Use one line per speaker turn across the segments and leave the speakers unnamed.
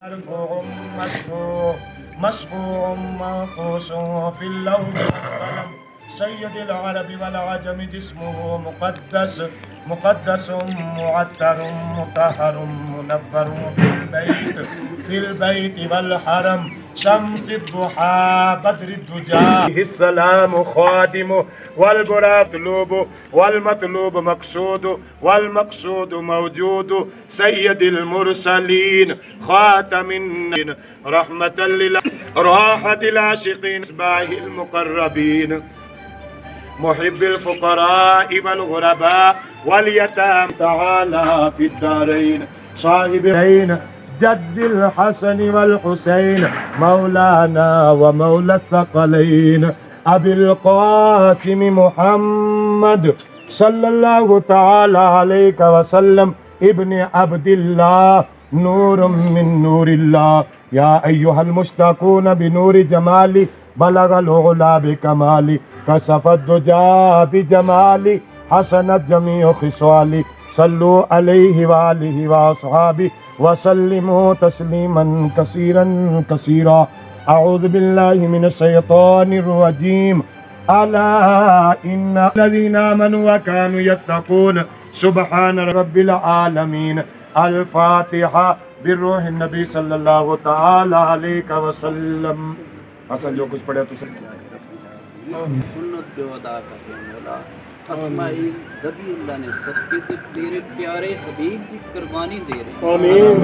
مرفوع مشفوع منقوش في اللوح والقلم سيد العرب والعجم جسمه مقدس معطر مطهر منور في البيت والحرم شمس الضحى بدر الدجى السلام خادم والبراق مطلوب والمطلوب مقصود والمقصود موجود سيد المرسلين خاتم رحمة راحة العاشقين إصباح المقربين محب الفقراء والغرباء واليتامى تعالى في الدارين صاحب العين جد الحسن والحسين مولانا ومولى الثقلين أبي القاسم محمد صلى الله تعالى عليك وسلم ابن عبد الله نور من نور الله يا أيها المشتاقون بنور جمالي بلغ العلا بكمالي كشف الدجى بجمالي حسنت جميع خصالي صلوا عليه وآله وأصحابه وسلموا تسليما كثيرا كثيرا أعوذ بالله من الشيطان الرجيم ألا إن الذين آمنوا وكانوا يتقون سبحان رب العالمين الفاتحة بالروح النبی صلی اللہ تعالی علیہ وسلم. حسن جو کچھ پڑھے تو
سنت جو ادا کرتے ہیں مولا اسماعیل ذبی اللہ نے صدقے سے تیرے پیارے حبیب کی قربانی دے رہے ہیں. آمین.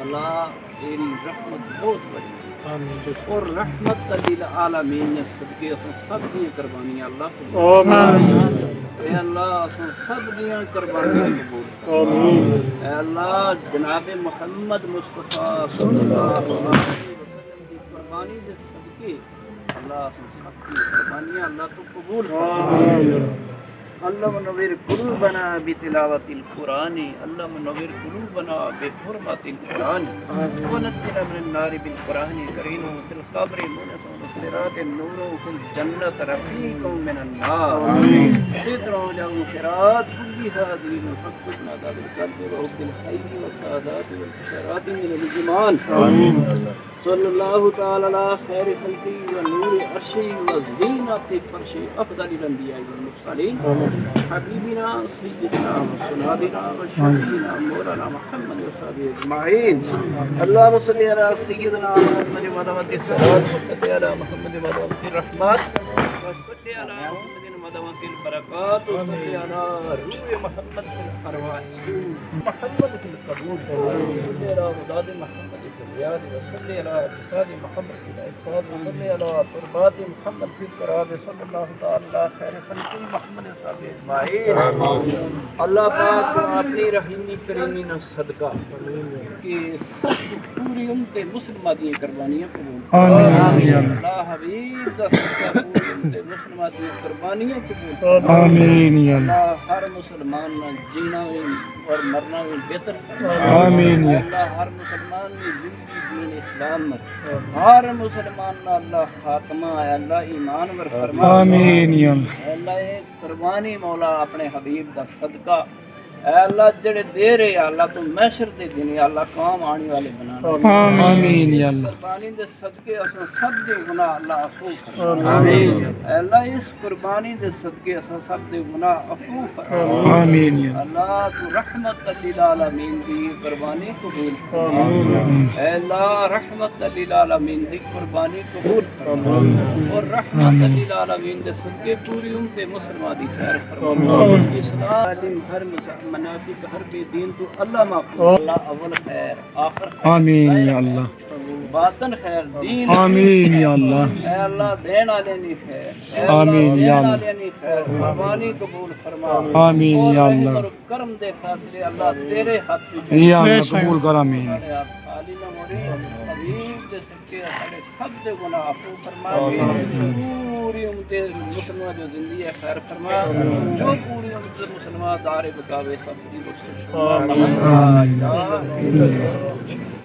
اللہ تیری رحمت بہت بڑی اور رحمت للعالمین نے صدقے سب کی قربانیاں اللہ قبول. آمین. اے اللہ سب دیا قربانیاں قبول. آمین. اے اللہ جناب محمد مصطفیٰ صلی اللہ علیہ وسلم کی قربانی دے صدقے اللہ سب کی قربانیاں اللہ تو قبول فرما. اللہ منور قلوبنا بتلاوت القرآن اللہ منور قلوبنا بحرمت القرآن ونجنا من النار بالقرآن الكريم وفي القبر منة وصراط النور وفي الجنة رفيق من النار ستر لهم صراط كل هذه المحقق عذاب القلب وحب الخير والسعادات والبشارات من الجمال. آمين. صلی اللہ تعالی علی خیر خلقی و نور عرشی و زینت فرشی افضل الانبیاء والمرسلین حبیبنا سیدنا و سنادنا و شفیعنا مولانا محمد و صحابہ اجمعین. اللہم صلی علی سیدنا محمد و علی الصلاۃ و صلی علی محمد و علی الرحمت و صلی علی محمد مدوات البرکات و صلی علی روح محمد فی الارواح محمد فی القبور صلی علی مداد محمد فی الریاض و صلی علی جساد محمد فی الاحفاظ و صلی علی تربات محمد فی القراب صلی اللہ تعالی خیر خلقی محمد صحابہ اجمعین. اللہ پاک اپنی رحیمی کریمی نہ صدقہ کہ پوری امت مسلمہ دی قربانیاں قبول. آمین. اللہ حبیب دا صدقہ پوری امت مسلمہ دی قربانیاں قبول. آمین. اللہ ہر مسلمان نہ جینا اور مرنا بہتر. آمین. اللہ ہر مسلمان نے زندگی دین اسلام ہر مسلمان نہ اللہ خاتمہ ہے اللہ ایمان ور فرما. آمین. اللہ قربانی مولا اپنے حبیب دا صدقہ اے اللہ جڑے دے رہے اللہ تو محشر دے دین اللہ کام آنے والے بنا. آمین. یا اللہ قربانی دے صدقے اساں سب دے گناہ اللہ عفو فرما. آمین. اے اللہ اس قربانی دے صدقے اساں سب دے گناہ عفو فرما. آمین. اللہ تو رحمت للعالمین دی قربانی قبول فرما. اے اللہ رحمت للعالمین دی قربانی قبول فرما اور رحمت للعالمین دے صدقے پوری امت مسلمہ دی خیر فرما. اسلام ہر منافق ہر بے دین تو اللہ معفو. اللہ اول خیر آخر خیر. آمین یا اللہ. باطن خیر دین. آمین یا اللہ. اے اللہ دین والے نی خیر. آمین یا اللہ. قربانی قبول فرما. آمین یا اللہ. کرم دے فاصلے اللہ تیرے ہاتھ میں یا اللہ قبول کر. آمین. علی نہ مرے حبیب دے صدقے ہمارے سب دے گناہ عفو فرما. پوری امت مسلمہ جو زندگی خیر فرما. جو پوری امت مسلمہ دار بقاوے سب کی بخشش فرما.